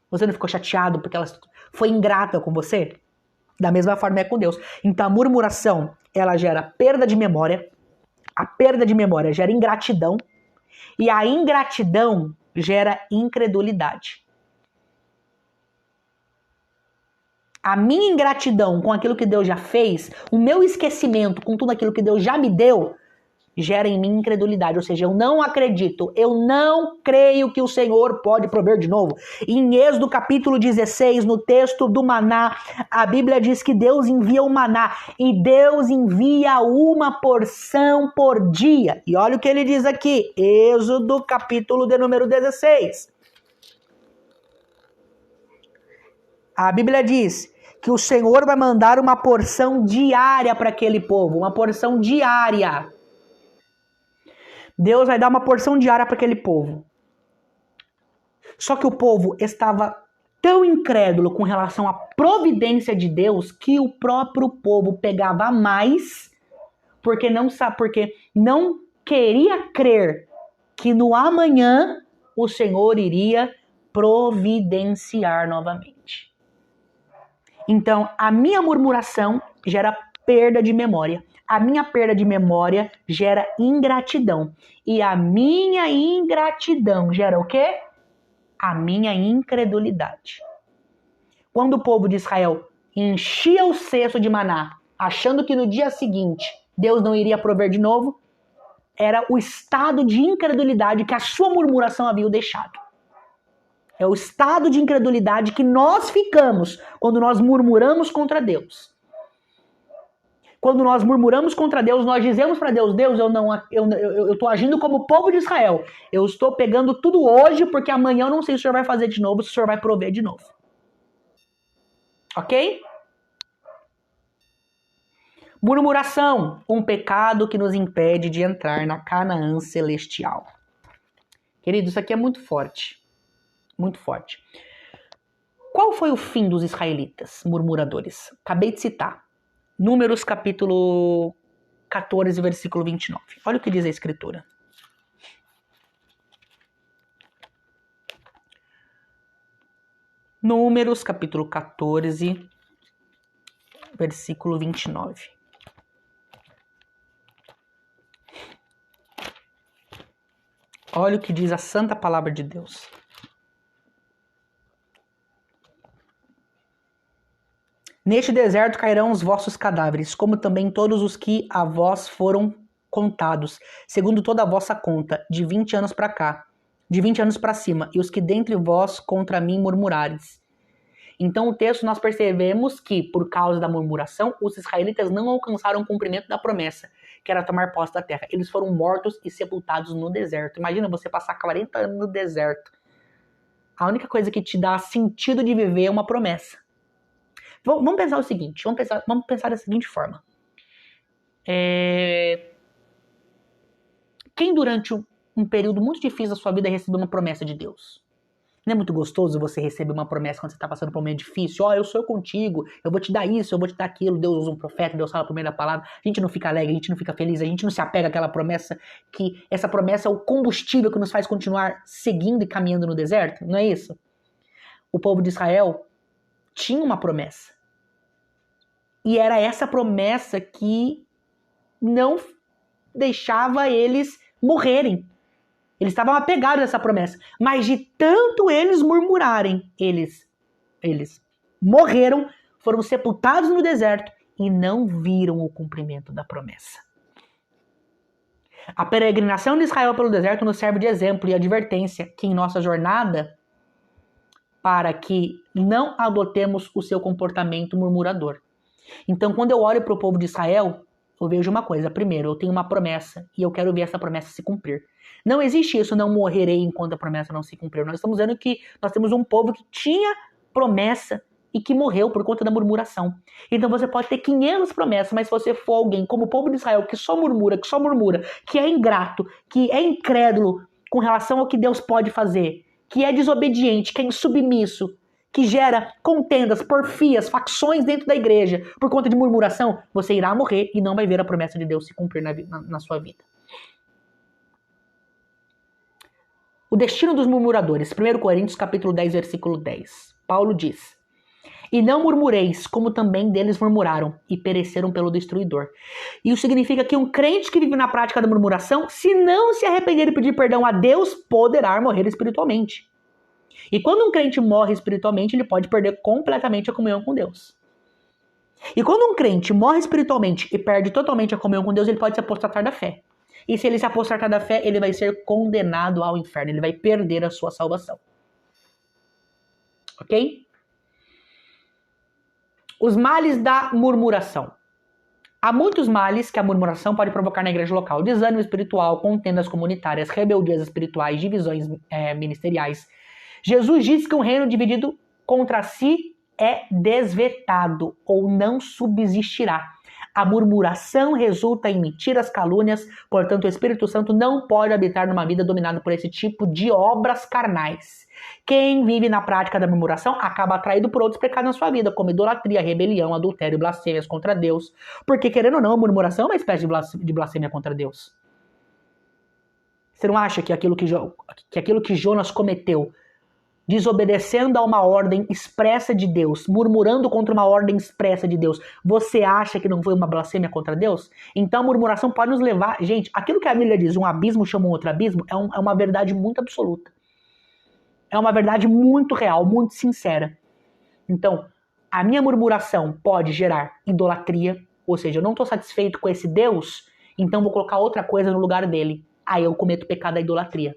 Você não ficou chateado porque ela foi ingrata com você? Da mesma forma é com Deus. Então a murmuração, ela gera perda de memória. A perda de memória gera ingratidão. E a ingratidão gera incredulidade. A minha ingratidão com aquilo que Deus já fez, o meu esquecimento com tudo aquilo que Deus já me deu, gera em mim incredulidade. Ou seja, eu não acredito, eu não creio que o Senhor pode prover de novo. Em Êxodo capítulo 16, no texto do maná, a Bíblia diz que Deus envia o maná e Deus envia uma porção por dia. E olha o que ele diz aqui, Êxodo capítulo de número 16. A Bíblia diz que o Senhor vai mandar uma porção diária para aquele povo, uma porção diária. Deus vai dar uma porção diária para aquele povo. Só que o povo estava tão incrédulo com relação à providência de Deus que o próprio povo pegava mais porque não queria crer que no amanhã o Senhor iria providenciar novamente. Então, a minha murmuração gera perda de memória. A minha perda de memória gera ingratidão. E a minha ingratidão gera o quê? A minha incredulidade. Quando o povo de Israel enchia o cesto de maná, achando que no dia seguinte Deus não iria prover de novo, era o estado de incredulidade que a sua murmuração havia deixado. É o estado de incredulidade que nós ficamos quando nós murmuramos contra Deus. Quando nós murmuramos contra Deus, nós dizemos para Deus, Deus, eu estou agindo como o povo de Israel. Eu estou pegando tudo hoje, porque amanhã eu não sei se o Senhor vai fazer de novo, se o Senhor vai prover de novo. Ok? Murmuração, um pecado que nos impede de entrar na Canaã celestial. Querido, isso aqui é muito forte. Muito forte. Qual foi o fim dos israelitas murmuradores? Acabei de citar. Números capítulo 14, versículo 29. Olha o que diz a Escritura. Números capítulo 14, versículo 29. Olha o que diz a santa palavra de Deus. Neste deserto cairão os vossos cadáveres, como também todos os que a vós foram contados, segundo toda a vossa conta, de 20 anos para cá, de 20 anos para cima, e os que dentre vós contra mim murmurares. Então o texto nós percebemos que, por causa da murmuração, os israelitas não alcançaram o cumprimento da promessa, que era tomar posse da terra. Eles foram mortos e sepultados no deserto. Imagina você passar 40 anos no deserto. A única coisa que te dá sentido de viver é uma promessa. Vamos pensar o seguinte, vamos pensar da seguinte forma. Quem durante um período muito difícil da sua vida recebeu uma promessa de Deus? Não é muito gostoso você receber uma promessa quando você está passando por um momento difícil? Eu sou contigo, eu vou te dar isso, eu vou te dar aquilo. Deus usa um profeta, Deus fala por meio da palavra. A gente não fica alegre, a gente não fica feliz, a gente não se apega àquela promessa, que essa promessa é o combustível que nos faz continuar seguindo e caminhando no deserto, não é isso? O povo de Israel tinha uma promessa. E era essa promessa que não deixava eles morrerem. Eles estavam apegados a essa promessa. Mas de tanto eles murmurarem, eles morreram, foram sepultados no deserto e não viram o cumprimento da promessa. A peregrinação de Israel pelo deserto nos serve de exemplo e advertência que em nossa jornada, para que não adotemos o seu comportamento murmurador. Então, quando eu olho para o povo de Israel, eu vejo uma coisa. Primeiro, eu tenho uma promessa e eu quero ver essa promessa se cumprir. Não existe isso, não morrerei enquanto a promessa não se cumprir. Nós estamos vendo que nós temos um povo que tinha promessa e que morreu por conta da murmuração. Então você pode ter 500 promessas, mas se você for alguém como o povo de Israel, que só murmura, que é ingrato, que é incrédulo com relação ao que Deus pode fazer, que é desobediente, que é insubmisso, que gera contendas, porfias, facções dentro da igreja por conta de murmuração, você irá morrer e não vai ver a promessa de Deus se cumprir na sua vida. O destino dos murmuradores. 1 Coríntios capítulo 10, versículo 10. Paulo diz: E não murmureis, como também deles murmuraram, e pereceram pelo destruidor. Isso significa que um crente que vive na prática da murmuração, se não se arrepender e pedir perdão a Deus, poderá morrer espiritualmente. E quando um crente morre espiritualmente, ele pode perder completamente a comunhão com Deus. E quando um crente morre espiritualmente e perde totalmente a comunhão com Deus, ele pode se apostatar da fé. E se ele se apostatar da fé, ele vai ser condenado ao inferno. Ele vai perder a sua salvação. Ok? Os males da murmuração. Há muitos males que a murmuração pode provocar na igreja local. Desânimo espiritual, contendas comunitárias, rebeldias espirituais, divisões ministeriais. Jesus disse que um reino dividido contra si é desvetado ou não subsistirá. A murmuração resulta em mentiras, calúnias, portanto o Espírito Santo não pode habitar numa vida dominada por esse tipo de obras carnais. Quem vive na prática da murmuração acaba atraído por outros pecados na sua vida, como idolatria, rebelião, adultério, blasfêmias contra Deus. Porque, querendo ou não, a murmuração é uma espécie de blasfêmia contra Deus. Você não acha que aquilo que Jonas cometeu, desobedecendo a uma ordem expressa de Deus, murmurando contra uma ordem expressa de Deus, você acha que não foi uma blasfêmia contra Deus? Então a murmuração pode nos levar... Gente, aquilo que a Bíblia diz, um abismo chama um outro abismo, é uma verdade muito absoluta. É uma verdade muito real, muito sincera. Então, a minha murmuração pode gerar idolatria, ou seja, eu não estou satisfeito com esse Deus, então vou colocar outra coisa no lugar dele. Aí eu cometo o pecado da idolatria.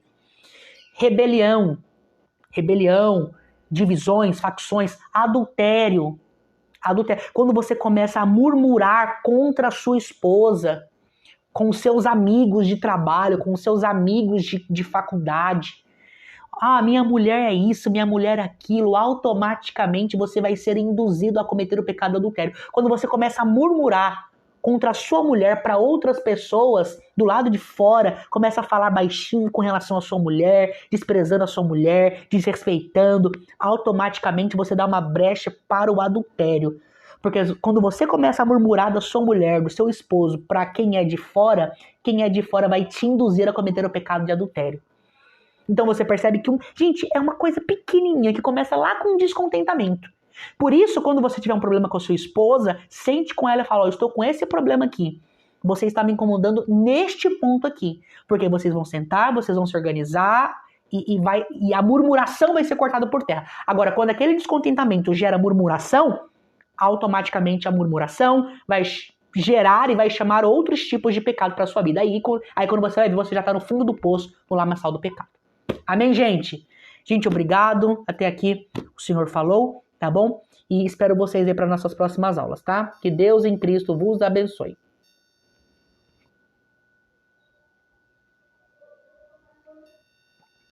Rebelião, divisões, facções, adultério. Quando você começa a murmurar contra a sua esposa, com seus amigos de trabalho, com seus amigos de faculdade. Ah, minha mulher é isso, minha mulher é aquilo. Automaticamente você vai ser induzido a cometer o pecado do adultério. Quando você começa a murmurar contra a sua mulher para outras pessoas do lado de fora, começa a falar baixinho com relação à sua mulher, desprezando a sua mulher, desrespeitando, automaticamente você dá uma brecha para o adultério. Porque quando você começa a murmurar da sua mulher, do seu esposo, para quem é de fora vai te induzir a cometer o pecado de adultério. Então você percebe que, gente, é uma coisa pequenininha que começa lá com descontentamento. Por isso, quando você tiver um problema com a sua esposa, sente com ela e fala, eu estou com esse problema aqui. Você está me incomodando neste ponto aqui. Porque vocês vão sentar, vocês vão se organizar e a murmuração vai ser cortada por terra. Agora, quando aquele descontentamento gera murmuração, automaticamente a murmuração vai gerar e vai chamar outros tipos de pecado para sua vida. Aí quando você vai ver, você já está no fundo do poço, no lamaçal do pecado. Amém, gente? Gente, obrigado. Até aqui o Senhor falou, tá bom? E espero vocês aí para nossas próximas aulas, tá? Que Deus em Cristo vos abençoe.